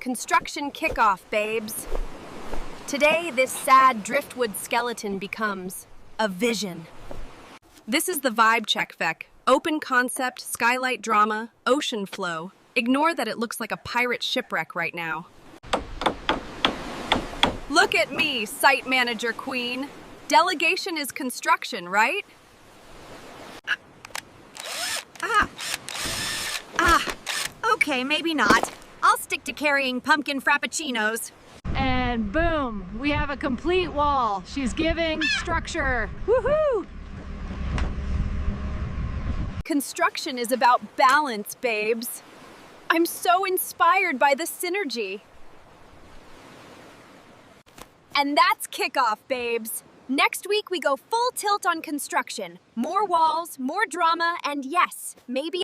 Construction kickoff, babes. Today, this sad driftwood skeleton becomes a vision. This is the vibe check, Feck. Open concept, skylight drama, ocean flow. Ignore that it looks like a pirate shipwreck right now. Look at me, site manager queen. Delegation is construction, right? Okay, maybe not. I'll stick to carrying pumpkin frappuccinos. And boom, we have a complete wall. She's giving structure. Woohoo! Construction is about balance, babes. I'm so inspired by the synergy. And that's kickoff, babes. Next week, we go full tilt on construction. More walls, more drama, and yes, maybe